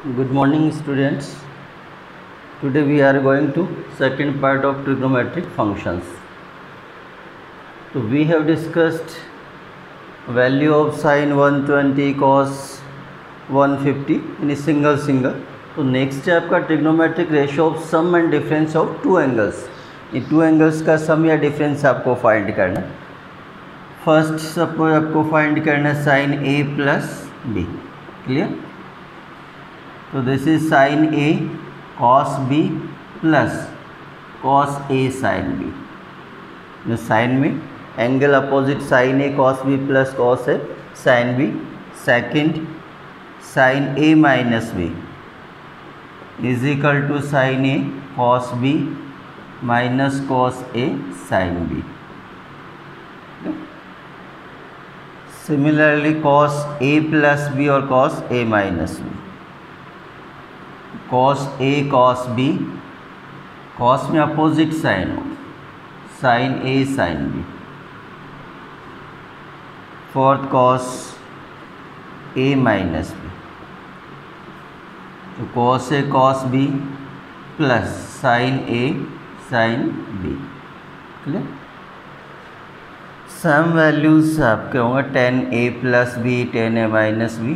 Good morning, students. Today we are going to second part of trigonometric functions. So we have discussed value of sine 120 cos 150 in a single. तो next है आपका trigonometric ratio of sum and difference of two angles. ये two angles का sum या difference आपको find करना है. First suppose आपको फाइंड करना है sine A plus B. Clear. तो this is sine A cos B plus cos A sine B. Sine में angle opposite sine A cos B plus cos A sine B. Second sine A minus B is equal to sine A cos B minus cos A sine B. Similarly cos A plus B और cos A minus B. Cos A cos B, cos में opposite sine हो sign A sine B. Fourth cos A minus B. तो cos A cos B plus sine A sine B. Clear. Some values आपके होंगे tan A plus B tan A minus B.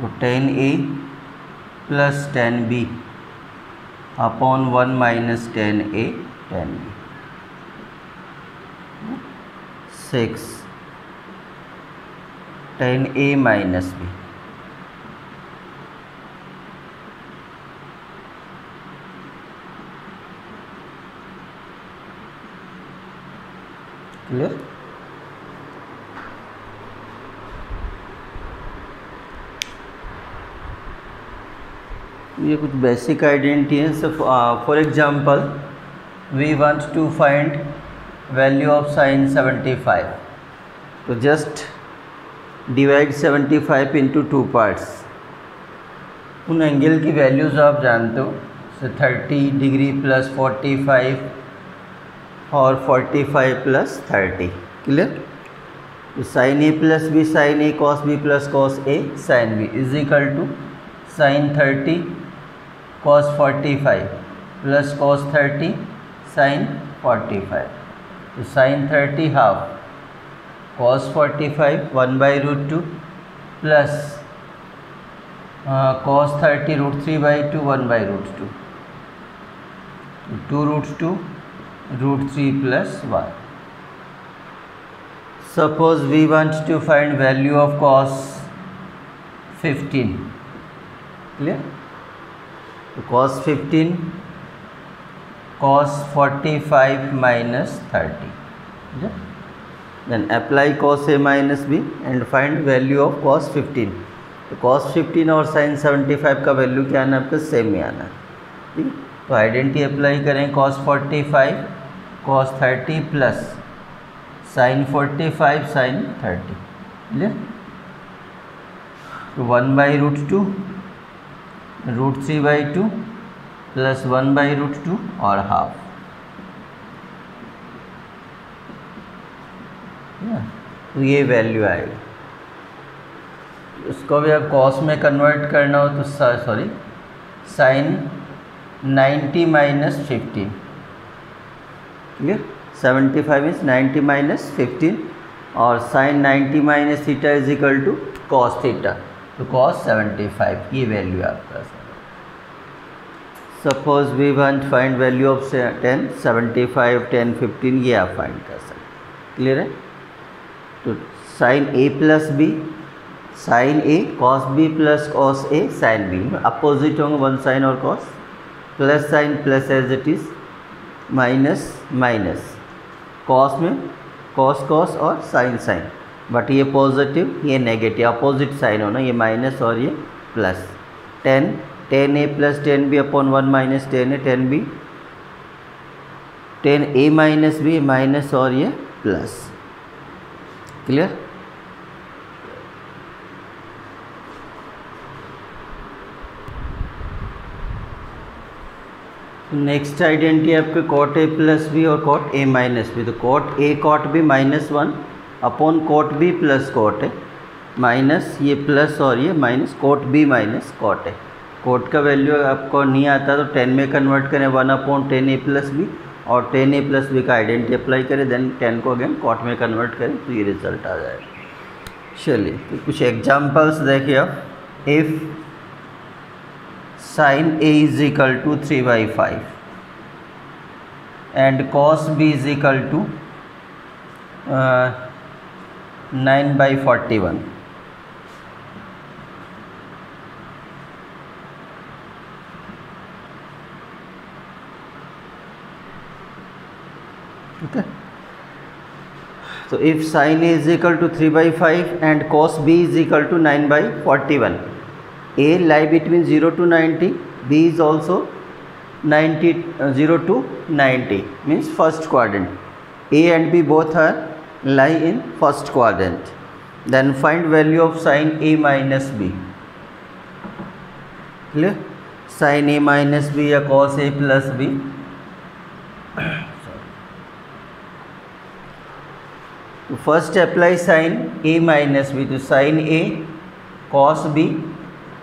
तो tan A plus tan B upon one minus tan A tan B. 6 tan A minus B. Clear. ये कुछ basic identity है. For example we want to find value of sine 75. तो just divide 75 into two parts. उन angle की values आप जानते हो. so 30 degree plus 45 और 45 प्लस 30. क्लियर. तो sine A plus B sine A cos B plus cos A sine B is equal to sine 30 cos 45 plus cos 30 sin 45. तो sin 30 half cos 45 1 by root 2 plus cos 30 root 3 by 2 1 by root 2. 2 root 2 root 3 plus 1. Suppose we want to find value of cos 15. Clear. तो cos 15 cos 45 minus 30. Then apply cos a minus b and find value of cos 15. तो cos 15 और sin 75 का value क्या आना है आपका same ही आना है. ठीक है. तो आइडेंटिटी अप्लाई करें. cos 45 cos 30 plus sin 45 sin 30. Clear. तो 1 by root 2 root 3 by 2 plus 1 by root 2 और हाफ. तो ये वैल्यू आएगी. उसको भी अब कॉस में कन्वर्ट करना हो तो sorry sine 90 minus 15. Clear. 75 is 90 minus 15 और sine 90 minus theta is equal to cos theta. तो cos 75 ये वैल्यू आपका. Suppose we want find value of 10 75 10 15 ये आप फाइंड कर सकते. क्लियर है. तो sine A plus B sine A cos B plus cos A sine B opposite होंगे वन साइन और cos. Plus sine plus as it is minus minus. Cos में cos cos और साइन साइन बट ये positive ये negative opposite sine होना. ये minus और ये plus. 10 A plus 10 B upon 1 minus 10 A 10 B. 10 A minus B minus और ये प्लस. क्लियर. नेक्स्ट आइडेंटिटी आपके कॉट ए प्लस बी और कॉट ए माइनस बी. तो cot A cot B minus 1 upon cot B plus cot A. Minus ये plus और ये minus cot B minus cot A. Cot का value आपको नहीं आता तो 10 में कन्वर्ट करें 1/10 ए प्लस बी, और 10 ए प्लस बी का आइडेंटिटी अप्लाई करें, देन 10 को अगेन कॉट में कन्वर्ट करें तो ये रिजल्ट आ जाएगा। चलिए तो कुछ एग्जांपल्स देखिए आप। If sine A is equal to 3/5 and cos B is equal to 9/41, okay. So if sin A is equal to 3/5 and cos B is equal to 9/41, A lie between 0 to 90, B is also 0 to 90, means first quadrant. A and B both are lie in first quadrant. Then find value of sin A minus B. Clear? Sin A minus B या cos A plus B. तो first apply sine A minus B, तो sine A cos B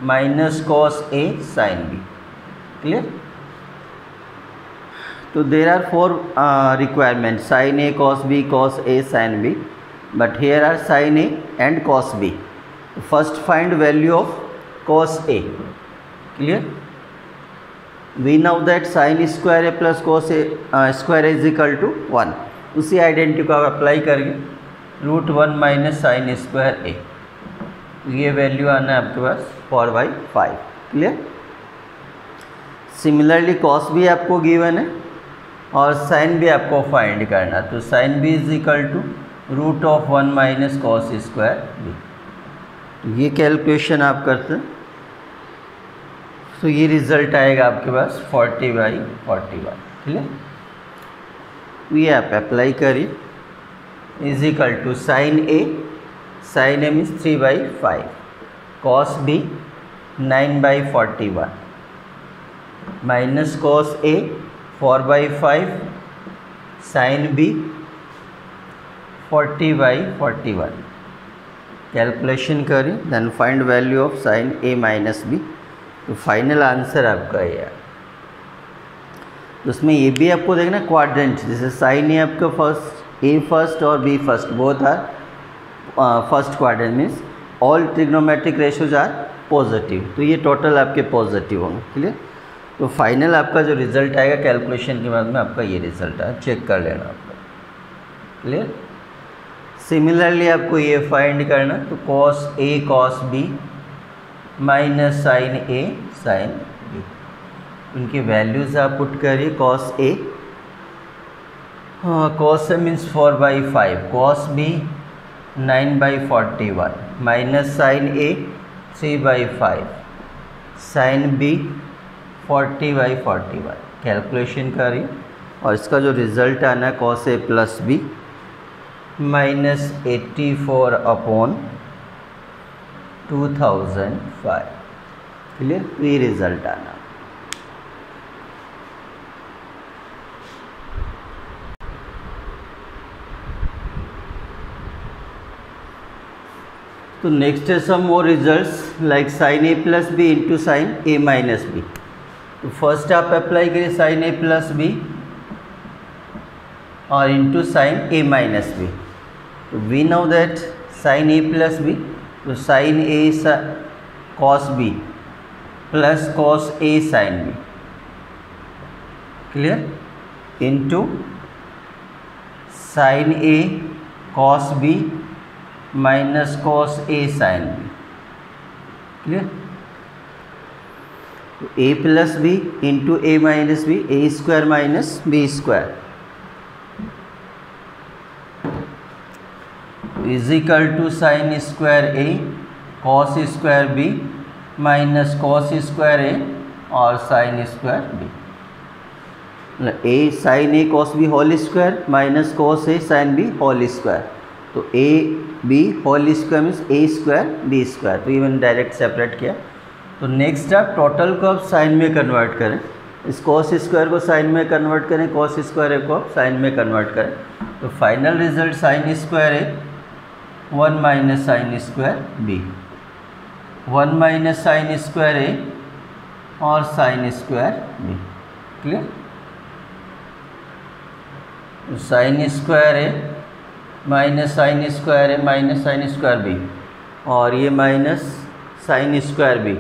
minus cos A sine B. Clear? तो there are 4 requirement, sine A cos B cos A sine B, but here are sine A and cos B. First find value of cos A. Clear? We know that sine square A plus cos A square is equal to 1। उसी identity को आप apply करेंगे, √1 minus sine square ए, ये value आना है आपके पास 4/5। Clear? Similarly cos भी आपको गिवन है और साइन भी आपको फाइंड करना, तो sine B is equal to √1 minus cos square B. ये कैलकुलेशन आप करते हैं तो ये रिजल्ट आएगा आपके पास 40/41। क्लियर? ये आप अप्लाई करिए, is equal to sine A means 3/5, cos B 9/41 minus cos A 4/5, sine B 40/41। Calculation करिए, then find value of sine A minus B. तो फाइनल आंसर आपका ये है। तो उसमें ये भी आपको देखना क्वाड्रेंट, जैसे साइन ए आपका फर्स्ट ए फर्स्ट और B first both are first quadrant, means all trigonometric ratios are positive, तो ये टोटल आपके पॉजिटिव होंगे। क्लियर? तो फाइनल आपका जो रिजल्ट आएगा कैलकुलेशन के बाद में आपका ये रिजल्ट है, चेक कर लेना आपका। क्लियर? सिमिलरली आपको ये फाइंड करना, तो cos A cos B minus sine A sine B, उनकी वैल्यूज़ आप पुट करिए। Cos A cos A means 4/5, cos B 9/41 minus sine A 3/5, sine B 40/41। Calculation करिए और इसका जो रिज़ल्ट आना है cos A plus B minus 84/2005। Clear? ये रिज़ल्ट आना। तो नेक्स्ट है some more results like sine A plus B into sine A minus B. तो फर्स्ट आप अप्लाई करिए साइन ए प्लस बी और into sine A minus B. तो we know that sine A plus B, तो sine A cos B plus cos A sine B. Clear? Into sine A cos B minus cos A sine B. Clear? तो A plus B into A minus B, A square minus B square is equal to sine square A cos square B minus cos square A और sine square B. A sine A cos B whole square minus cos A sine B whole square, तो A B whole square means A square B square, तो ये मैंने direct separate किया। तो next आप total को आप साइन में कन्वर्ट करें, इस कॉस स्क्वायर को साइन में कन्वर्ट करें, कॉस स्क्वायर को आप साइन में कन्वर्ट करें, तो final result sine square A 1 minus sine square B, 1 minus sine square A और sine square B. Clear? Sine square A minus sine square A minus sine square B, और ये minus sine square B,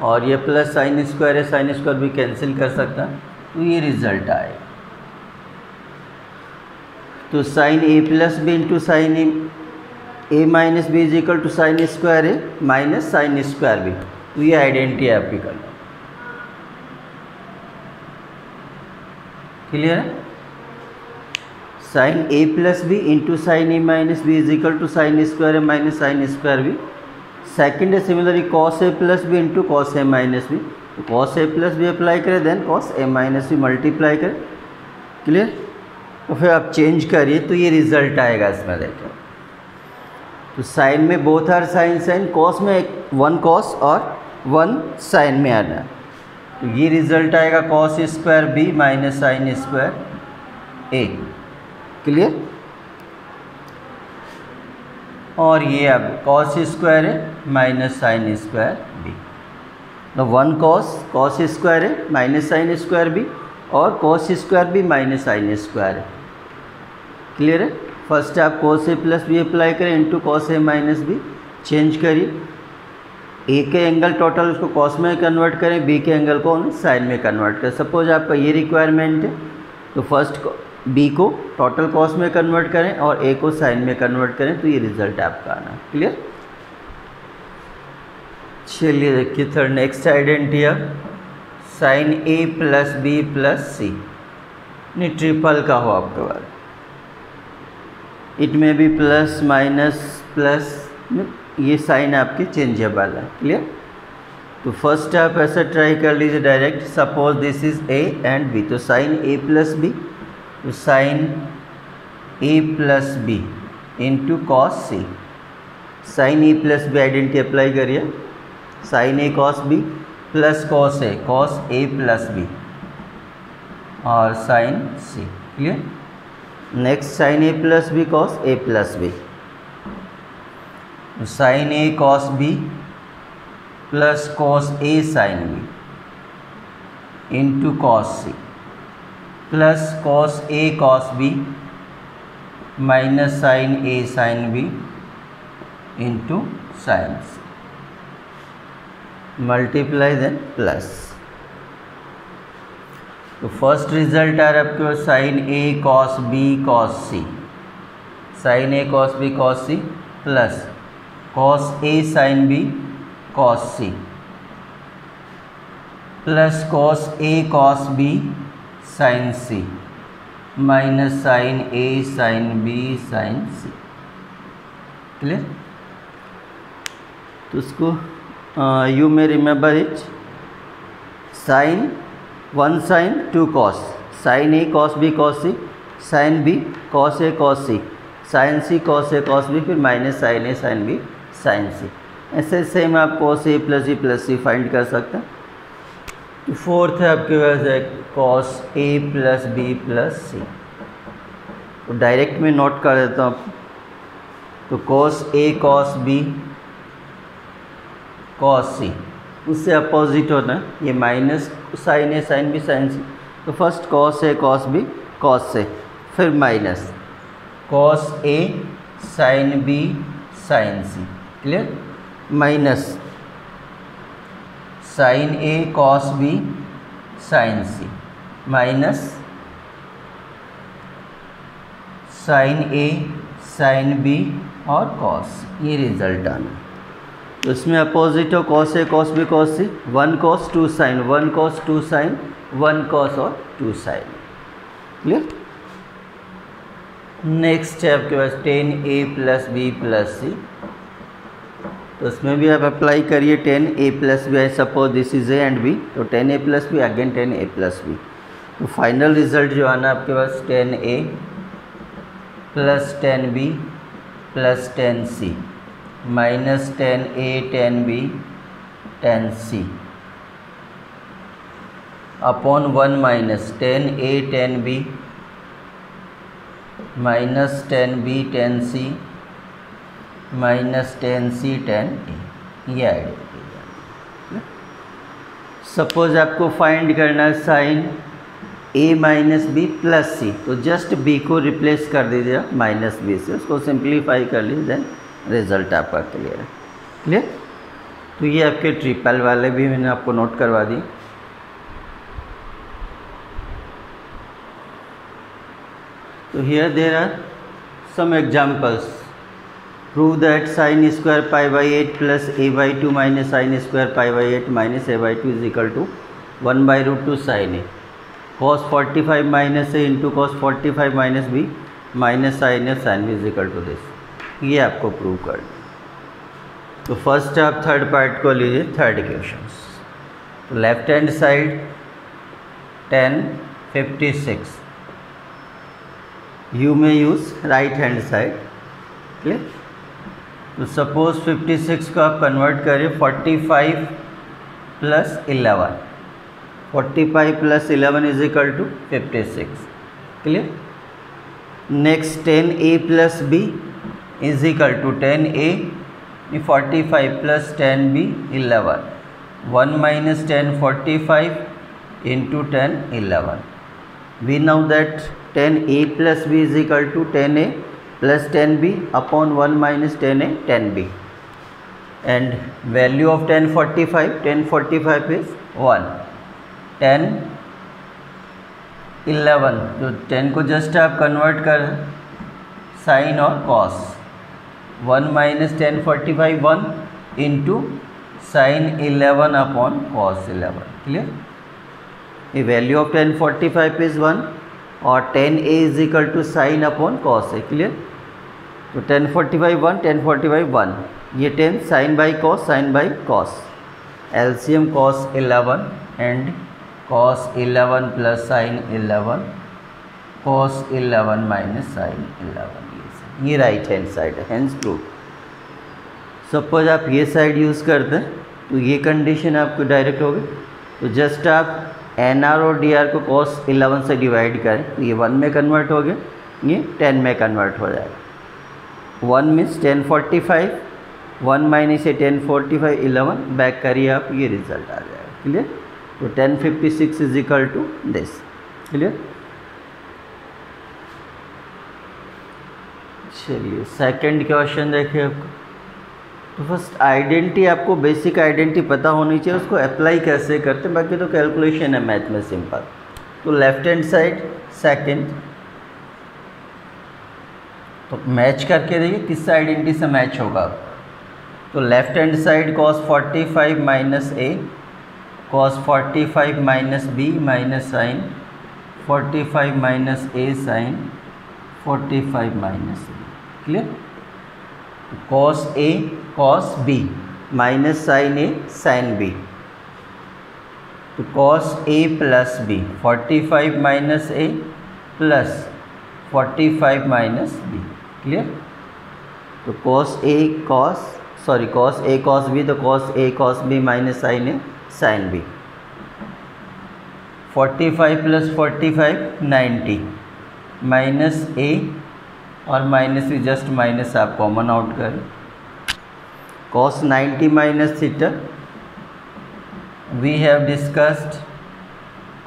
और ये plus sine square A sine square B cancel कर सकता है, तो ये रिजल्ट आएगा। तो sine A plus B into sine A minus B is equal to sine square A minus sine square B. तो ये आइडेंटिटी आपकी करना। क्लियर है? Sine A plus B into sine A minus B is equal to sine square A minus sine square B. Second है similarly cos A plus B into cos A minus B. तो cos A plus B apply करें, then cos A minus B multiply करें। Clear? तो फिर आप change करिए तो ये रिजल्ट आएगा इसमें। देखो तो साइन में both are sine sine, cos में एक 1 कॉस और 1 साइन में आना। तो ये रिजल्ट आएगा cos square B minus sine square A. Clear? और ये अब कॉस स्क्वायर है माइनस साइन स्क्वायर बी। तो 1 कॉस स्क्वायर है माइनस साइन स्क्वायर बी, और cos square B minus sine square है। क्लियर है? फर्स्ट आप cos A plus B apply करें into cos A minus B, change करिए। A के एंगल टोटल उसको कॉस में कन्वर्ट करें, बी के एंगल को साइन में कन्वर्ट करें। सपोज आपका ये रिक्वायरमेंट है, तो फर्स्ट बी को टोटल कॉस में कन्वर्ट करें और ए को साइन में कन्वर्ट करें, तो ये रिजल्ट आपका आना। क्लियर? चलिए देखिए थर्ड नेक्स्ट आइडेंटिटी है sine A plus B plus C. नहीं, ट्रिपल का हो आपके पास, इट में भी प्लस माइनस प्लस, ये साइन आपके चेंजेबल है। क्लियर? तो फर्स्ट आप ऐसा ट्राई कर लीजिए direct. Suppose this is A and B, तो साइन ए प्लस बी, तो sine A plus B into cos C. Sine A plus B identity apply करिए, sine A cos B plus cos A plus B और sine C. Clear? Next sine A plus B cos A plus B, sine A cos B plus cos A sine B into cos C plus cos A cos B minus sine A sine B into sine C, multiply then plus. तो first result आ रहा है आपके पास sine A cos B cos C, sine A cos B cos C plus cos A sine B cos C plus cos A cos B sine C minus sine A sine B sine C. Clear? तो उसको you may remember it, sine 1 sine 2 cos, sine A cos B cos C, sine B cos A cos C, sine C cos A cos B, फिर minus sine A sine B sine C. ऐसे same आप cos A plus C find कर सकते हैं। तो fourth है आपके पास है cos A plus B plus C. तो डायरेक्ट में नोट कर देता हूँ आपको। तो cos A cos B cos सी, उससे अपोजिट होना है, ये minus sine A sine B sine सी। तो first cos A cos B cos से, फिर minus cos A sine B sine C. Clear? Minus sine A cos B sine C minus sine A sine B और cos, ये result आना। तो इसमें opposite हो cos A cos B cos C, 1 cos 2 sine, 1 cos 2 sine, 1 cos और 2 sine. Clear? Next है आपके पास tan A plus B plus C. तो इसमें भी आप अप्लाई करिए tan A plus B. I suppose this is A and B, तो tan A plus B again tan A plus B. तो फाइनल रिजल्ट जो आना आपके पास tan A plus tan B plus tan C minus tan A tan B tan C upon 1 minus tan A tan B minus tan B tan C minus tan C tan A, ये identity है। Suppose आपको find करना है sine A minus B plus C, तो just B को replace कर दीजिए minus B से, उसको सिंप्लीफाई कर लीजिए, देन रिजल्ट आपका क्लियर है। क्लियर? तो ये आपके ट्रिपल वाले भी मैंने आपको नोट करवा दी। तो here there are some examples. Prove that sine square pi by 8 plus A by 2 minus sine square pi by 8 minus A by 2 is equal to 1 by root 2 sine A. cos 45 minus A into cos 45 minus B minus sine A sine B is equal to this. ये आपको prove करना। तो first आप third part को लीजिए, third equations. तो left hand side 10 56, you में use right hand side. Clear? तो सपोज 56 को आप कन्वर्ट करें 45 plus 11, 45 plus 11 is equal to 56। Clear? Next 10a plus b is equal to 10a 45 प्लस 10b 11, 1 minus 10 45 into 10 11। We now that 10a plus b is equal to 10a plus 10b upon 1 minus 10a 10b, and value of 1045 is 1। 10 11, तो 10 को just आप convert कर sine और cos, 1 minus 1045 1 into sine 11 upon cos 11। Clear? ये value of 1045 is 1 और 10a is equal to sine upon cos है। Clear? तो 1045 1, 1045 1, ये 10 sine by cos, sine by cos, LCM cos 11 and cos 11 plus sine 11, cos 11 minus sine 11, ये right hand side है, hence prove. Suppose आप ये side use करते हैं तो ये कंडीशन आपको डायरेक्ट होगी। तो जस्ट आप NR और DR को cos 11 से डिवाइड करें तो ये 1 में कन्वर्ट हो गया, ये 10 में कन्वर्ट हो जाएगा। 1 मीन्स 1045, 1 माइनस ये 1045 11, बैक करिए आप, ये रिजल्ट आ जाएगा। क्लियर? तो 1056 is equal to this. Clear? चलिए सेकंड क्वेश्चन देखिए आपको। तो फर्स्ट आइडेंटिटी, आपको बेसिक आइडेंटिटी पता होनी चाहिए, उसको अप्लाई कैसे करते हैं, बाकी तो कैलकुलेशन है मैथ में सिंपल। तो लेफ्ट हैंड साइड सेकंड, तो मैच करके देखिए किस आइडेंटिटी से मैच होगा। तो left hand side cos 45 minus a, cos 45 minus b minus sine 45 minus a sine 45 minus b। Clear? cos a cos b minus sine a sine b, तो cos a plus b 45 minus a plus 45 minus b। Clear? तो cos a cos b, तो cos a cos b minus sine a sine B, 45 plus 45 90 minus a और minus भी just minus आप common out करें, cos 90 minus theta, we have discussed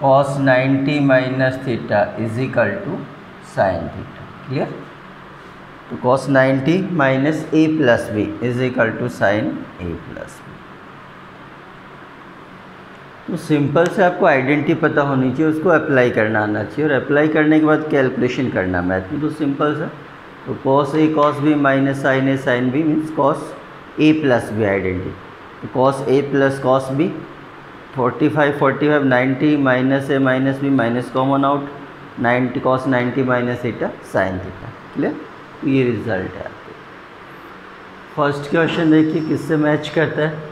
cos 90 minus theta is equal to sine theta. Clear? तो cos 90 minus a plus b is equal to sine a plus b। तो simple से आपको identity पता होनी चाहिए, उसको apply करना आना चाहिए, और अप्लाई करने के बाद कैलकुलेशन करना मैथ में। तो सिंपल सा, तो cos a cos b minus sine a sine b means cos a plus b identity. तो cos a plus cos b 45 90 minus a minus b minus common out 90 cos 90 minus theta sine theta. Clear? ये result है आपके। First question देखिए किससे match करता है।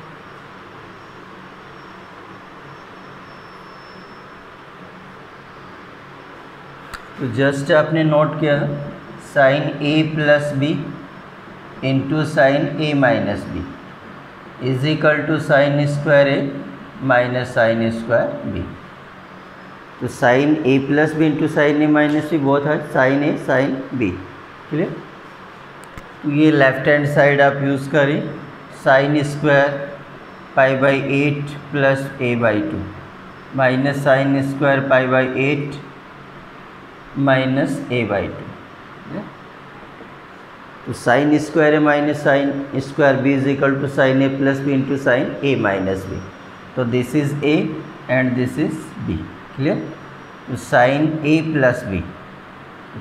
तो just आपने नोट किया sine a plus B into sine a minus B is equal to sine square a minus sine square b। तो sine a plus B into sine a minus B both है sine a sine b। Clear? तो ये left hand side आप use करें, sine square pi by 8 plus a by 2 minus sine square pi by 8 minus a by 2। तो sine square है minus sine square b is equal to sine a plus B into sine a minus b। तो this is a and this is b। Clear? तो sine a plus b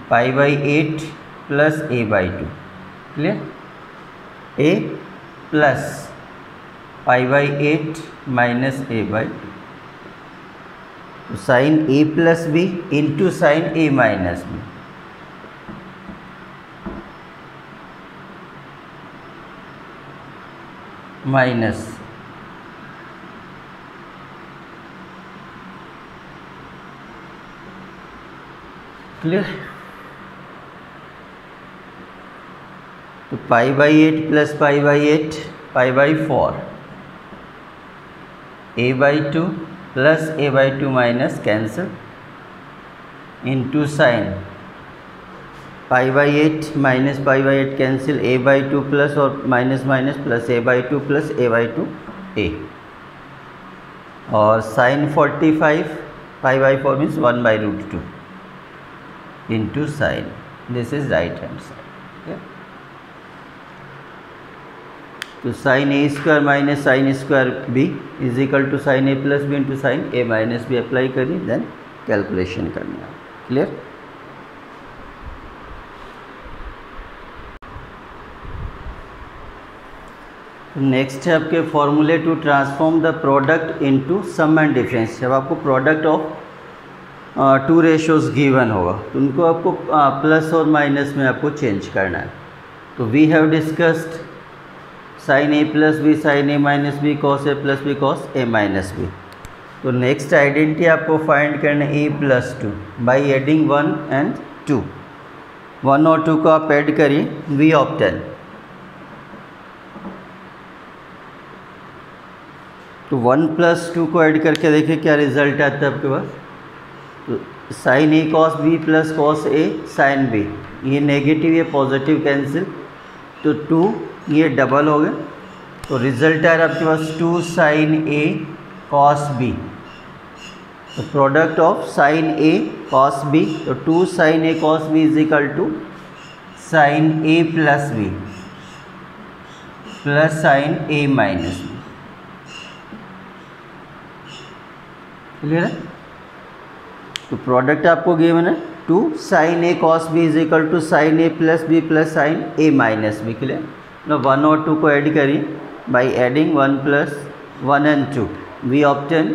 pi by 8 plus a by 2। Clear? a plus pi by 8 minus a by 2। तो sine a plus b into sine a minus b minus clear? तो pi by 8 plus pi by 8 pi by 4 a by 2 plus a by 2 minus cancel into sine pi by 8 minus pi by 8 cancel a by 2 plus और minus minus plus a by 2 plus a by 2 a और sine 45 pi by 4 means 1 by root 2 into sine. This is right hand side. तो sine A square minus sine square B is equal to sine A plus B into sine A minus B apply करिए, then calculation करनी है। Clear? Next है आपके फॉर्मूले to transform the product into sum and difference. जब आपको product of two ratios given होगा तो उनको आपको प्लस और माइनस में आपको चेंज करना है। तो we have discussed sine A plus B sine A minus B cos A plus B cos A minus B. तो नेक्स्ट आइडेंटिटी आपको फाइंड करना है A plus 2 by adding 1 and 2। 1 और 2 को आप ऐड करिए, वी ऑब्टेन। तो 1 प्लस 2 को ऐड करके देखिए क्या रिजल्ट आता है आपके पास। तो sine A cos B plus cos A sine B, ये नेगेटिव ये पॉजिटिव कैंसिल, तो 2 ये डबल हो गए। तो रिजल्ट आ रहा है आपके पास 2 साइन ए कॉस बी। तो product of sine A cos B, तो 2 sine A cos B is equal to sine A plus B plus sine A minus B. Clear है? तो प्रोडक्ट आपको गिवन है 2 sine A cos B is equal to sine A plus B plus sine A minus B. Clear? ना 1 और 2 को add करिए by adding 1 plus 1 and 2, we obtain.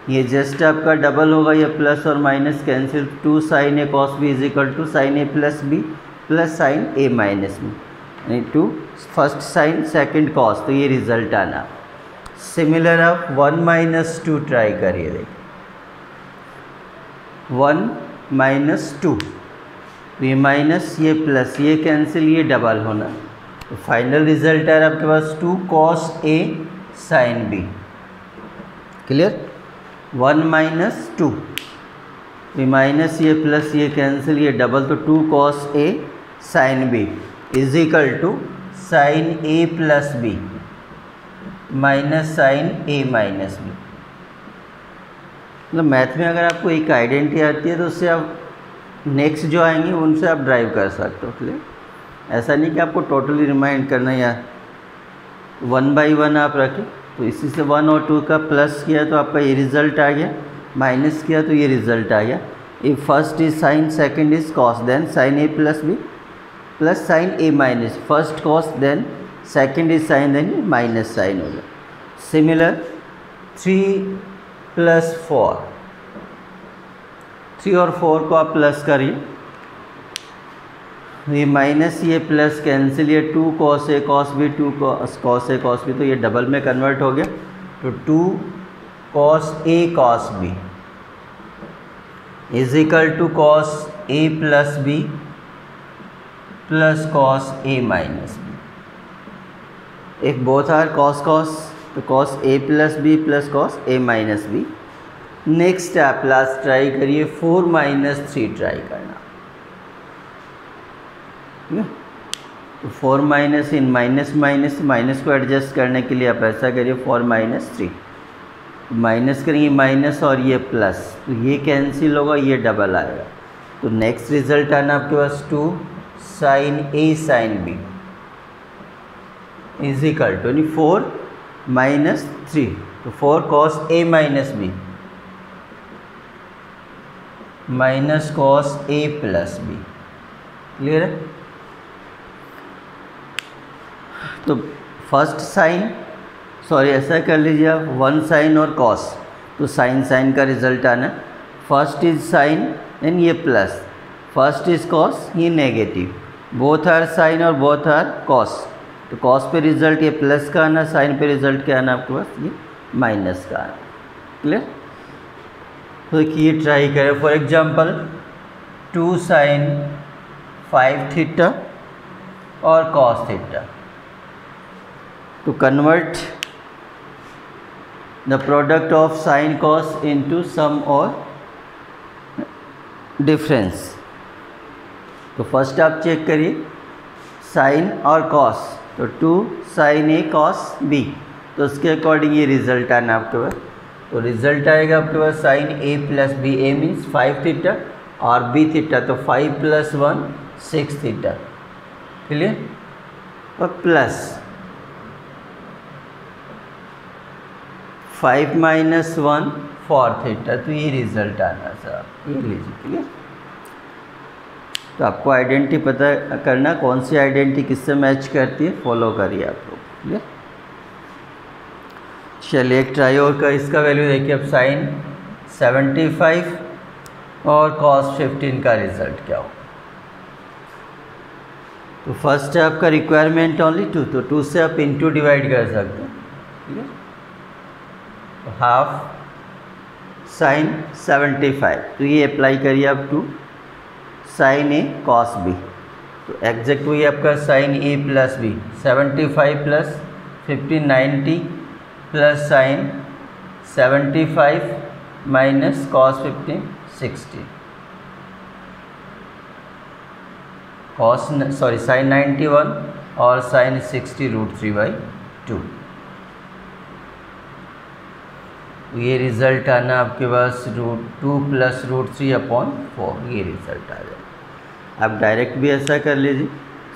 ये just आपका डबल होगा, ये प्लस और minus cancel. 2 sine A cos B is equal to sine A plus B plus sine A minus B, यानी 2 फर्स्ट साइन सेकंड कॉस, तो ये result आना। Similar आप 1 माइनस 2 ट्राई करिए, देखिए 1 माइनस 2, ये माइनस ये प्लस ये कैंसिल ये डबल होना। तो फाइनल रिजल्ट है आपके पास 2 cos A sine B. Clear? 1 minus 2, ये माइनस ये प्लस ये कैंसिल ये डबल, तो 2 cos A sine B is equal to sine A plus B minus sine A minus B. मतलब मैथ में अगर आपको एक आइडेंटिटी आती है तो उससे आप नेक्स्ट जो आएंगे उनसे आप ड्राइव कर सकते हो। क्लियर? ऐसा नहीं कि आपको टोटली रिमाइंड करना है, 1 बाई 1 आप रखें। तो इसी से 1 और 2 का प्लस किया तो आपका ये रिज़ल्ट आ गया, माइनस किया तो ये रिज़ल्ट आ गया। If first is sine second is cos, then sine A plus B plus sine A minus, first cos then second is sine then minus sine हो गया। सिमिलर 3 प्लस 4, 3 और 4 को आप प्लस करिए, ये माइनस ये प्लस कैंसिल, ये 2 cos A cos B 2 cos A cos B, तो ये डबल में कन्वर्ट हो गया। तो 2 cos A cos B is equal to cos A plus B plus cos A minus B. एक बोथ आर कॉस कॉस, तो cos A plus B plus cos A minus B. Next आप last try करिए 4 minus 3 try करना। तो 4 minus in minus minus minus को adjust करने के लिए आप ऐसा करिए 4 माइनस 3, माइनस करेंगे माइनस और ये प्लस, तो ये कैंसिल होगा, ये डबल आएगा। तो नेक्स्ट रिजल्ट आना आपके पास 2 sine A sine B is equal to 4 minus 3, तो 4 cos A minus B minus cos A plus B. Clear है? तो फर्स्ट साइन, सॉरी ऐसा कर लीजिए आप 1 साइन और कॉस, तो साइन साइन का रिजल्ट आना, फर्स्ट इज साइन एंड ये प्लस, फर्स्ट इज कॉस ये नेगेटिव, बोथ आर साइन और बोथ आर कॉस, तो कॉस पे रिजल्ट ये प्लस का आना, साइन पे रिजल्ट क्या आना आपके पास ये माइनस का आना। क्लियर? तो ये ट्राई करें। फॉर एग्जांपल 2 साइन 5 थीटा और cos theta, to convert the product of sin cos into sum or difference। तो फर्स्ट आप चेक करिए साइन और कॉस, तो 2 साइन ए कॉस बी, तो उसके अकॉर्डिंग ये रिजल्ट आना आपके पास। तो रिजल्ट आएगा आपके पास sine A plus B, A means 5 theta और बी थीटा, तो 5 + 1 6 थीटा। क्लियर? और प्लस 5 - 1 4 थीटा, तो ये रिजल्ट आना सर, ये लीजिए। क्लियर? तो आपको आइडेंटिटी पता करना कौन सी आइडेंटिटी किससे मैच करती है, फॉलो करिए आप लोग। क्लियर? चलिए एक ट्राई और का इसका वैल्यू देखिए। अब साइन 75 और कॉस 15 का रिजल्ट क्या हो। तो फर्स्ट है आपका रिक्वायरमेंट ओनली 2, तो 2 से आप इंटू डिवाइड कर सकते हैं। क्लियर? हाफ साइन 75, तो ये अप्लाई करिए आप 2 साइन ए कॉस बी, तो एग्जैक्ट वही आपका sine A plus B, 75 + 15 90 plus sine 75 minus cos 15 60, cos sorry sine 91 और साइन 60 √3/2। ये रिज़ल्ट आना आपके पास √2 + √3/4, ये रिज़ल्ट आ जाएगा। आप डायरेक्ट भी ऐसा कर लीजिए,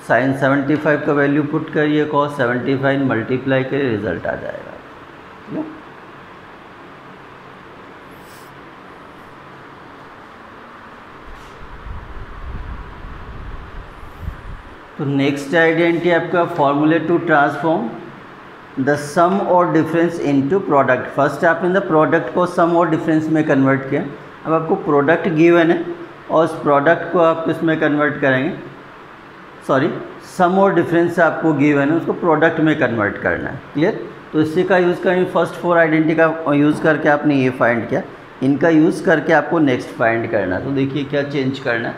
साइन 75 का वैल्यू पुट करिए, कॉस 75 मल्टीप्लाई करिए, रिज़ल्ट आ जाएगा। तो नेक्स्ट आइडेंटिटी आपका फॉर्मूले टू ट्रांसफॉर्म द सम और डिफरेंस इनटू प्रोडक्ट। फर्स्ट आपने द प्रोडक्ट को सम और डिफरेंस में कन्वर्ट किया, अब आपको प्रोडक्ट गिवन है और उस प्रोडक्ट को आप इसमें कन्वर्ट करेंगे, सॉरी सम और डिफरेंस आपको गिवन है उसको प्रोडक्ट में कन्वर्ट करना है। क्लियर? तो इसी का यूज़ करेंगे, फर्स्ट 4 आइडेंटिटी का यूज़ करके आपने ये फाइंड किया, इनका यूज़ करके आपको नेक्स्ट फाइंड करना है। तो देखिए क्या चेंज करना है।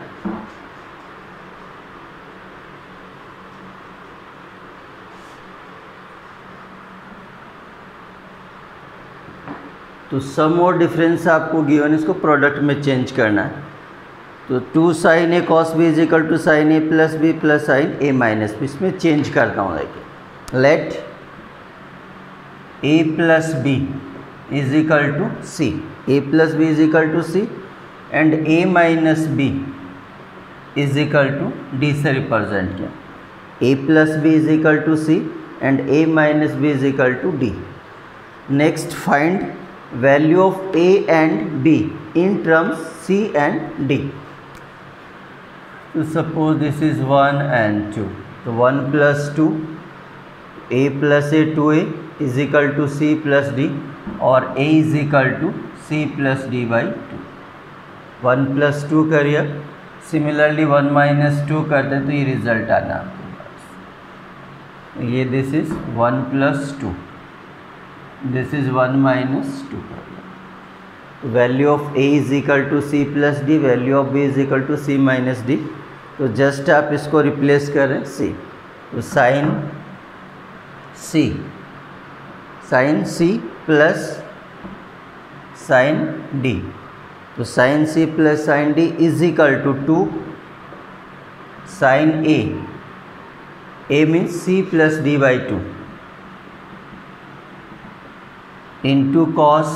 तो सम और डिफरेंस आपको गिवन, इसको प्रोडक्ट में चेंज करना है। तो 2 sine A cos B is equal to sine A plus B plus sine A minus B, इसमें चेंज करता हूँ। देखिए let A plus B is equal to C, A plus B is equal to C and A minus B is equal to D से represent किया। A plus B is equal to C and A minus B is equal to D. Next find value of a and b in terms c and d. So suppose this is 1 and 2, so 1 + 2 a plus a 2a is equal to c plus d, और a is equal to c plus d/2। 1 + 2 करिए, similarly 1 - 2 करते हैं तो ये result आना आपके पास। ये this is 1 + 2, this is 1 - 2। Value of a is equal to c plus D, value of b is equal to c minus D. तो जस्ट आप इसको रिप्लेस करें c, तो sine c plus sine d, तो sine c plus sine d is equal to 2 sine a A means C plus D by two into cos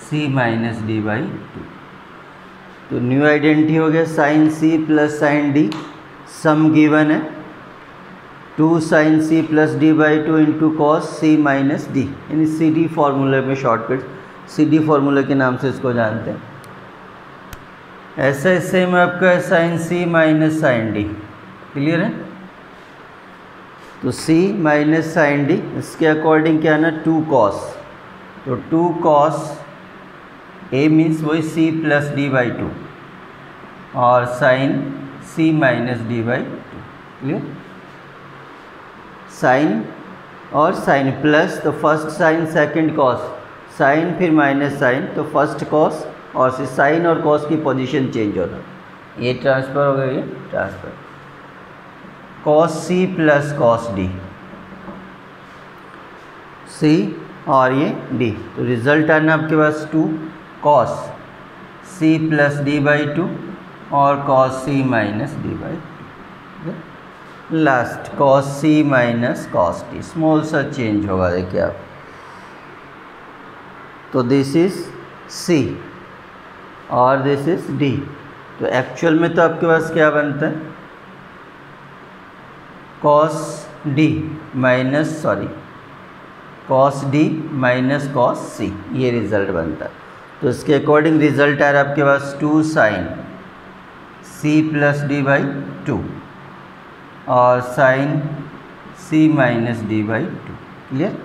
C minus D by two. तो new identity हो गया sine सी plus sine D, sum given है 2 sine C plus D by two into cos C minus D, यानी C D फॉर्मूले में shortcut C D फॉर्मूले के नाम से इसको जानते हैं। ऐसा सेम आपका साइन सी माइनस साइन डी, क्लियर है। तो सी माइनस साइन डी, इसके अकॉर्डिंग क्या है ना 2 कॉस, तो 2 कॉस ए मीन्स वही C plus D by two और sine C minus D by two, clear. Sine और साइन प्लस, तो first sine second cos, sine फिर माइनस साइन, तो फर्स्ट कॉस और फिर साइन और कॉस की पोजीशन चेंज होना, ये ट्रांसफ़र हो गया, ये ट्रांसफ़र। कॉस सी प्लस कॉस डी, सी और ये डी, तो रिजल्ट आना आपके पास 2 cos C plus D by two और cos C minus D by two, last cos C minus cos d, small सा चेंज होगा देखिए आप। तो दिस इज सी और दिस इज डी, तो एक्चुअल में तो आपके पास क्या बनता है cos d minus cos c, ये रिज़ल्ट बनता है। तो इसके अकॉर्डिंग रिज़ल्ट आ रहा है आपके पास 2 sine C plus D by two और sine C minus D by two, clear.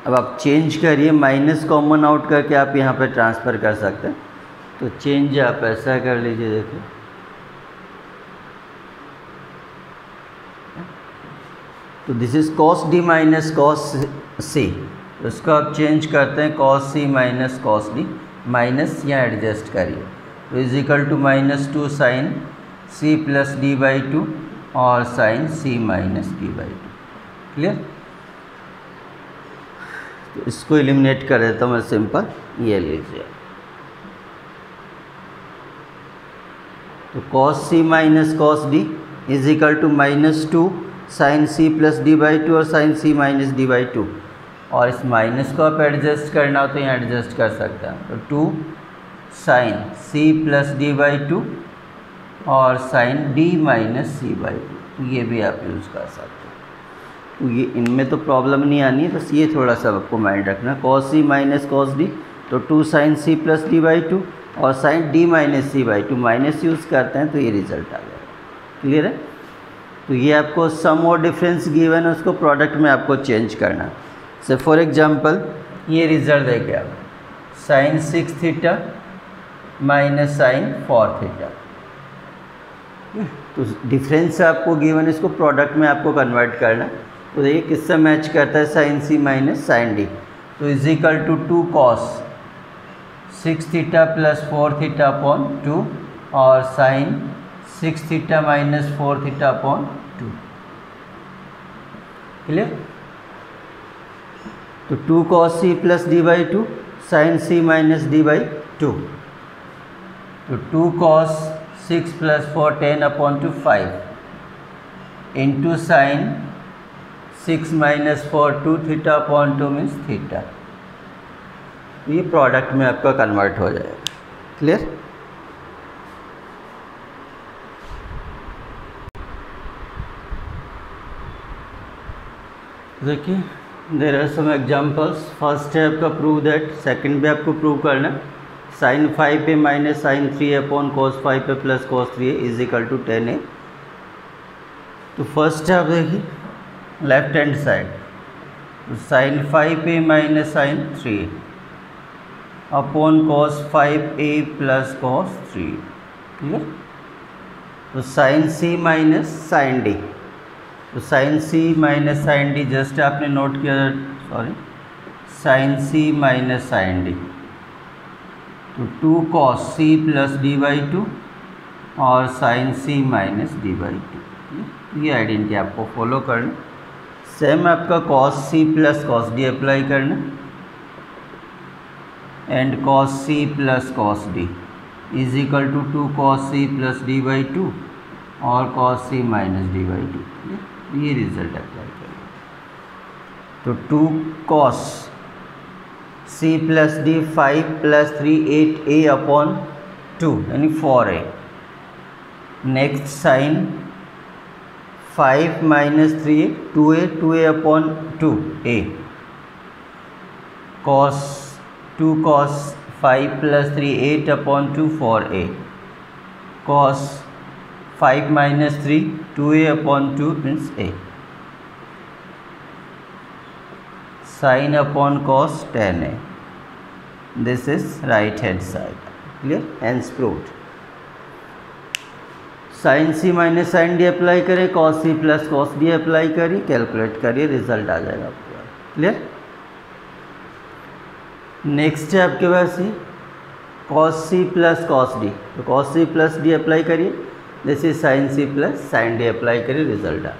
अब आप चेंज करिए, माइनस कॉमन आउट करके आप यहाँ पे ट्रांसफ़र कर सकते हैं। तो चेंज आप ऐसा कर लीजिए, देखिए तो this is cos d minus cos c, तो इसको आप चेंज करते हैं कॉस सी माइनस कॉस डी, माइनस यहाँ एडजस्ट करिए, तो is equal to minus 2 sine C plus D by two और sine C minus D by two, clear. तो इसको एलिमिनेट कर देता हूँ मैं, सिंपल ये लीजिए, तो cos C minus cos d is equal to minus 2 sine C plus D by two और sine C minus D by two, और इस माइनस को आप एडजस्ट करना हो तो यहाँ एडजस्ट कर सकते हैं, तो 2 sine C plus D by two और sine d minus c by two, ये भी आप यूज़ कर सकते हैं। तो ये इनमें तो प्रॉब्लम नहीं आनी है, बस ये थोड़ा सा आपको माइंड रखना, कॉस सी माइनस कॉस डी, तो 2 sine C plus D by two और sine d minus c by two, minus use करते हैं तो ये रिज़ल्ट आ गया, क्लियर है। तो ये आपको सम और डिफरेंस गिवन है, उसको प्रोडक्ट में आपको चेंज करना। से फॉर एग्जांपल ये रिजल्ट देखिए आप, sine 6 theta minus sine 4 theta, तो डिफरेंस आपको गिवन, इसको प्रोडक्ट में आपको कन्वर्ट करना। तो देखिए किससे मैच करता है, साइन सी माइनस साइन डी, तो is equal to 2 cos 6 theta plus 4 theta upon 2 और sine 6 theta minus 4 theta upon 2, clear. तो 2 cos C plus D by two sine C minus D by two, तो 2 cos 6 plus 4 10 upon 2 5 into sine 6 minus 4 2 theta upon 2 means theta, ये product में आपका convert हो जाएगा, clear. देखिए there are some examples, first है आपका प्रूव दैट, सेकंड भी आपको प्रूव करना है, sine 5 A minus sine 3 upon cos 5 A plus cos 3 A is equal to 10 A. तो फर्स्ट है आप देखिए लेफ्ट हैंड साइड, तो sine 5 A minus sine 3 A upon cos 5 A plus cos 3 A, clear. तो sine सी minus sine D, तो sine सी minus sine D just आपने note किया, sorry sine सी minus sine D, तो 2 cos C plus D by two और sine C minus D by two, ये identity आपको follow करना। Same आपका कॉस सी plus cos d apply करना and cos C plus cos d is equal to 2 cos C plus D by two और cos c minus D by d, ये result apply करिए। तो 2 cos c plus d 5 plus 3 8a upon 2 यानी 4a। Next sine 5 minus 3 2a upon 2a। cos 2 cos 5 plus 3 8 upon 2 4a। cos 5 minus 3 2a upon 2 means a। sin upon cos 10a। This is right hand side. Clear, hence proved. sin c minus sin d apply करें, cos c plus cos d apply करिए, calculate करिए, result आ जाएगा आपका। Clear. Next है आपके पास ही cos c plus cos d। तो cos c plus d apply करिए, जैसे sin c plus sin d apply करिए, रिजल्ट आ।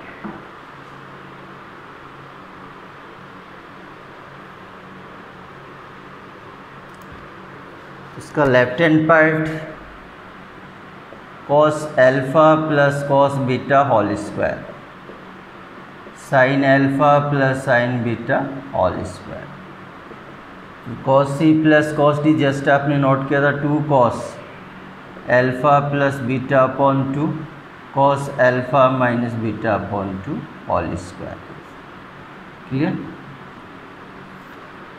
इसका left hand part cos alpha plus cos beta whole square, sin alpha plus sin beta whole square. cos c plus cos d just आपने note किया था 2 cos alpha plus beta upon 2 cos alpha minus beta upon 2 whole square. Clear.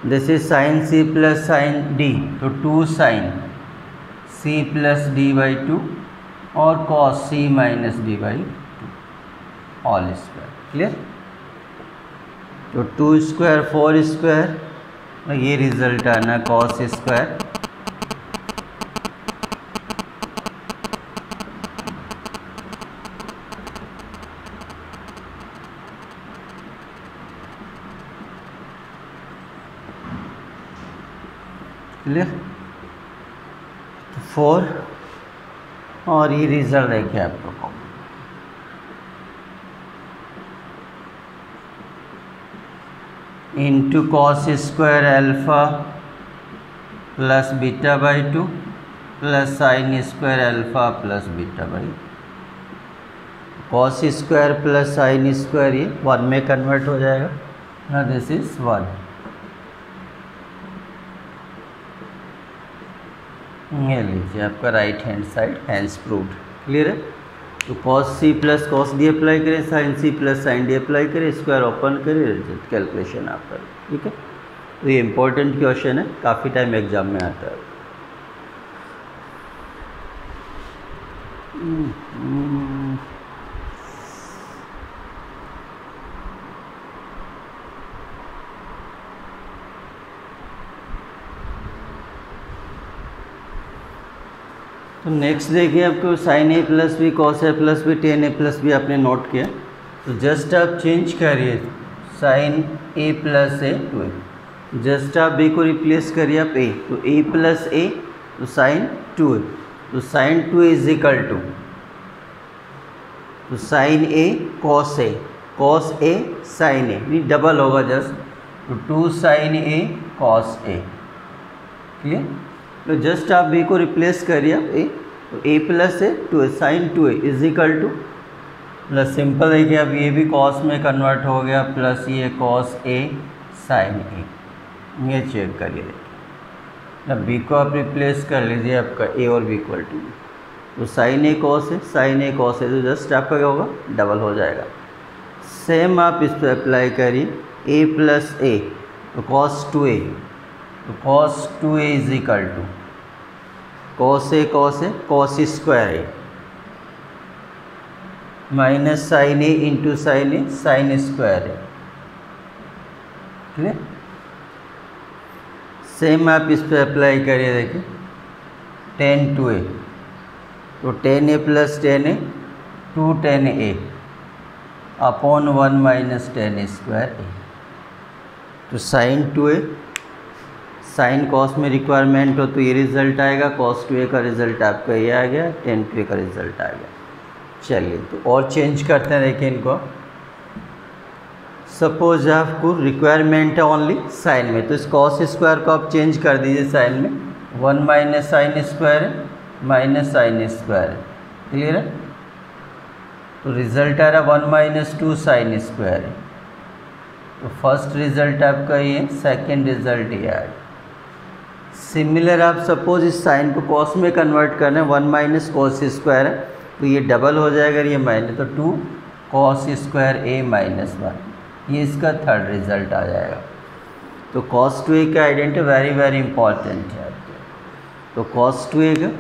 This is sin c plus sin d, तो 2 sin c plus d by 2 और cos c minus D by 2 all square. Clear. तो 2 square 4 square, ये result आना cos square clear 4 और ये result देखिए आपको into cos square alpha plus beta by 2 plus sin square alpha plus beta by. cos square plus sin square ये 1 में convert हो जाएगा ना, दिस इज 1। ये लीजिए आपका right hand side, hence proved. Clear है। तो cos c plus cos d apply करें, sin c plus sin d apply करें, स्क्वायर ओपन करें, रिजल्ट कैलकुलेशन आप करें। ठीक है। तो ये इंपॉर्टेंट क्वेश्चन है, काफ़ी टाइम एग्जाम में आता है। तो नेक्स्ट देखिए आपको sin a plus B cos a plus B tan a plus B आपने नोट किया, तो जस्ट आप चेंज करिए sin a plus a two a, just आप b को रिप्लेस करिए आप a, तो a प्लस a तो sin 2a, तो sin 2a is equal to तो sin a cos a sin a, नहीं डबल होगा जस्ट, तो 2 sin a cos a। Clear. तो जस्ट आप b को रिप्लेस करिए आप a, तो a plus a two a sin 2a is equal to plus simple है कि अब ये भी cos में कन्वर्ट हो गया प्लस ये cos a sin a। ये चेक करिए, अब b को आप रिप्लेस कर लीजिए, आपका a और b इक्वल टू, तो sin a cos a तो जस्ट आपका क्या होगा, डबल हो जाएगा। सेम आप इस पर अप्लाई करिए a प्लस a तो cos 2a, तो cos 2a is equal to cos square a minus sin a into sin a sin square a। Clear. Same आप इस पर अप्लाई करिए, देखिए tan 2a, तो tan a plus tan a 2 tan a upon 1 minus tan square a, तो sin 2a sign cos में requirement हो तो ये रिज़ल्ट आएगा, cos 2a का रिज़ल्ट आपका ये आ गया, tan 2a का रिज़ल्ट आ गया। चलिए तो और चेंज करते हैं, देखिए इनको। सपोज आपको रिक्वायरमेंट है ओनली साइन में, तो इस cos स्क्वायर को आप चेंज कर दीजिए साइन में, 1 माइनस साइन स्क्वायर है माइनस साइन स्क्वायर है। क्लियर है। तो रिज़ल्ट आ रहा 1 माइनस 2 साइन स्क्वायर है। तो फर्स्ट रिज़ल्ट आपका ये, सेकेंड रिज़ल्ट ये आएगा। सिमिलर आप सपोज इस साइन को कॉस में कन्वर्ट करना है, 1 माइनस कॉस स्क्वायर है तो ये डबल हो जाएगा, ये माइनस, तो 2 कॉस स्क्वायर ए माइनस 1, ये इसका थर्ड रिज़ल्ट आ जाएगा। तो कॉस टू ए का आइडेंटिटी वेरी वेरी इंपॉर्टेंट है आपके। तो कॉस टू ए का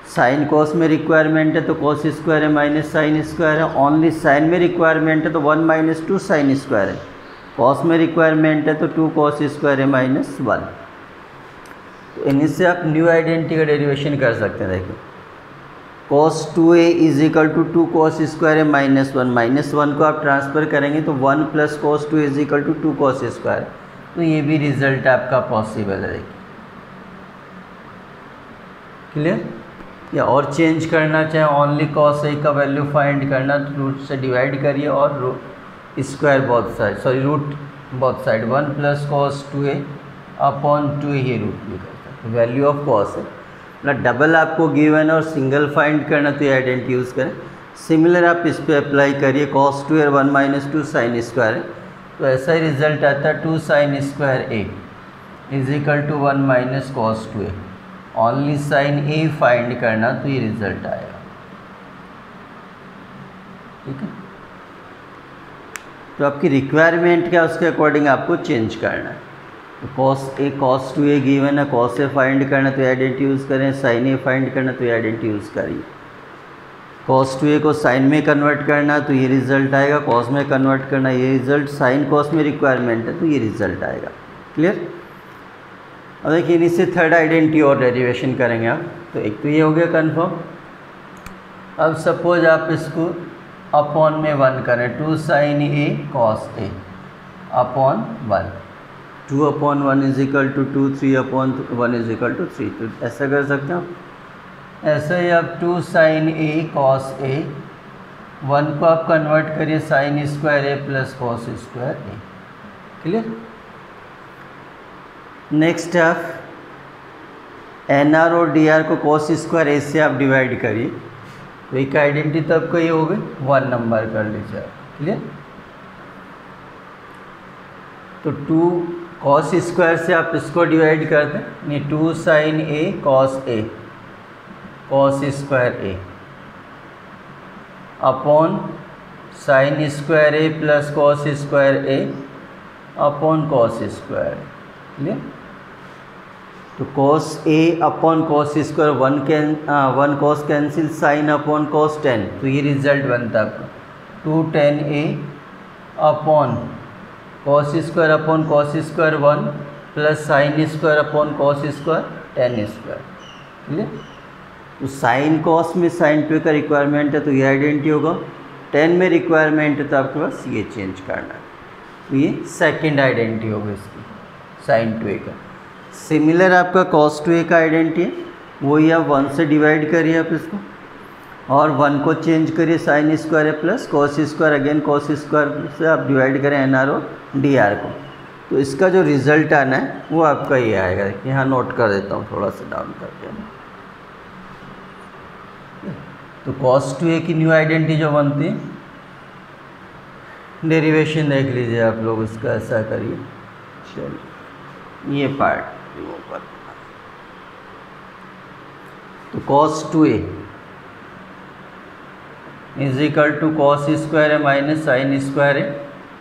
साइन कॉस में रिक्वायरमेंट है तो कॉस स्क्वायर है माइनस साइन स्क्वायर है। ओनली साइन में रिक्वायरमेंट है तो 1 माइनस 2 साइन स्क्वायर है। कॉस में रिक्वायरमेंट है तो 2 कॉस स्क्वायर है माइनस 1। तो इन्हीं से आप न्यू आइडेंटिटी का डेरिवेशन कर सकते हैं। देखिए cos 2a is equal to 2 cos square है माइनस 1, माइनस 1 को आप ट्रांसफ़र करेंगे तो 1 plus cos 2 is equal to 2 cos square. तो ये भी रिजल्ट आपका पॉसिबल है। देखिए क्लियर। या और चेंज करना चाहे ओनली cos a का वैल्यू फाइंड करना तो रूट से डिवाइड करिए और square both side, sorry root both side, 1 plus cos 2a upon 2 ही रूट भी करता है। वैल्यू ऑफ cos है ना, डबल आपको गिवन और सिंगल फाइंड करना तो ये आइडेंटिटी यूज़ करें। सिमिलर आप इस पर अप्लाई करिए, cos 2 और 1 माइनस 2 साइन स्क्वायर है तो ऐसा ही रिजल्ट आता है 2 sine square A is equal to 1 minus cos 2a। Only sine A find करना तो ये रिजल्ट आएगा। ठीक है। तो आपकी रिक्वायरमेंट क्या उसके अकॉर्डिंग आपको चेंज करना है। तो cos 2a गिवन है, cos a फाइंड करना तो आइडेंटिटी यूज़ करें, sin a फाइंड करना तो आइडेंटिटी यूज़ करिए। cos 2a को sin में कन्वर्ट करना तो ये रिज़ल्ट आएगा, cos में कन्वर्ट करना ये रिज़ल्ट, sin cos में रिक्वायरमेंट है तो ये रिज़ल्ट आएगा। क्लियर। अब देखिए इन्हीं से थर्ड आइडेंटिटी और डेरिवेशन करेंगे आप। तो एक तो ये हो गया कन्फर्म। अब सपोज आप इसको अपॉन में 1 करें, 2 sin a cos a upon 1, 2 upon 1 is equal to 2, 3 upon 1 is equal to 3। तो ऐसा कर सकते हैं आप। ऐसे ही आप 2 sin a cos a, 1 को आप कन्वर्ट करिए sin square a plus cos square a। Clear. Next आप NR और DR को cos स्क्वायर a से आप डिवाइड करिए तो एक आइडेंटिटी तो आपको ये हो गई, 1 नंबर कर लीजिए आप। क्लियर। तो 2 cos स्क्वायर से आप इसको डिवाइड कर दें, यानी 2 sin a cos a cos square a upon sin square a plus cos square a upon cos square. Clear. तो cos a upon cos square 1 cos cancel, sin upon cos tan, तो ये result बनता है आपका 2 tan a upon cos square upon cos square 1 plus sin square upon cos square tan square. Clear. तो sin cos में sin 2a का requirement है तो ये आइडेंटिटी होगा, tan में रिक्वायरमेंट है तो आपके पास ये चेंज करना है। तो ये सेकेंड आइडेंटिटी होगा इसकी, sin 2a का। सिमिलर आपका cos 2a का आइडेंटिटी है, वही आप 1 से डिवाइड करिए आप इसको और 1 को चेंज करिए sin स्क्वायर है plus cos square, again cos square से आप डिवाइड करें NR और DR को। तो इसका जो रिज़ल्ट आना है वो आपका ये आएगा। यहाँ नोट कर देता हूँ थोड़ा सा डाउन करके। तो cos 2a की न्यू आइडेंटिटी जो बनती है, डेरिवेशन देख लीजिए आप लोग उसका। ऐसा करिए, चलिए ये पार्ट रिमूव कर। तो cos 2a is equal to cos square है माइनस sin स्क्वायर है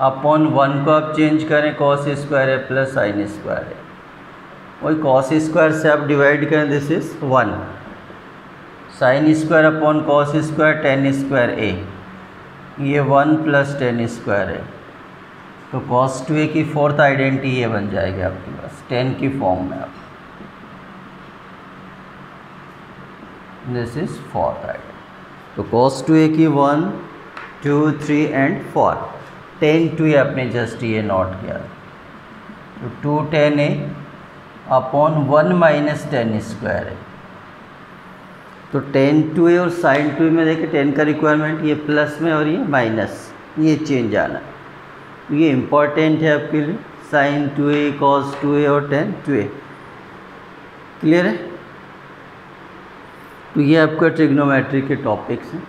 अपॉन 1 को आप चेंज करें cos स्क्वायर है प्लस sin स्क्वायर है। वही cos स्क्वायर से आप डिवाइड करें, this is 1, sin square upon cos square tan square a, ये 1 प्लस tan स्क्वायर है। तो cos 2a की फोर्थ आइडेंटिटी ये बन जाएगी आपके पास 10 की फॉर्म में। आप दिस इज फोर्थ आइडेंटिटी। तो cos 2a की 1, 2, 3 एंड 4, 10 2a आपने जस्ट ये नोट किया। तो 2 tan a upon 1 minus tan square है। तो tan 2a और sin 2a में देखिए 10 का रिक्वायरमेंट, ये प्लस में और ये माइनस, ये चेंज आना। ये इम्पॉर्टेंट है आपके लिए, sin 2a cos 2a और tan 2a। क्लियर है। तो ये आपका ट्रिग्नोमेट्री के टॉपिक्स हैं।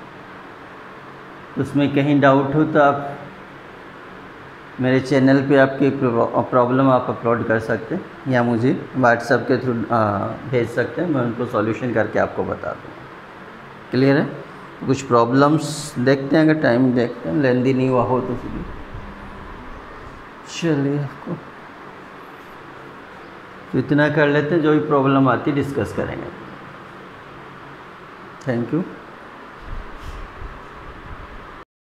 तो उसमें कहीं डाउट हो तो आप मेरे चैनल पे आपकी प्रॉब्लम आप अपलोड कर सकते हैं या मुझे व्हाट्सएप के थ्रू भेज सकते हैं, मैं उनको सॉल्यूशन करके आपको बता दूँगा। क्लियर है? कुछ प्रॉब्लम्स देखते हैं, अगर टाइम देखते हैं, लेंदी नहीं हुआ हो तो चलिए आपको तो इतना कर लेते हैं, जो भी प्रॉब्लम आती डिस्कस करेंगे। Thank you.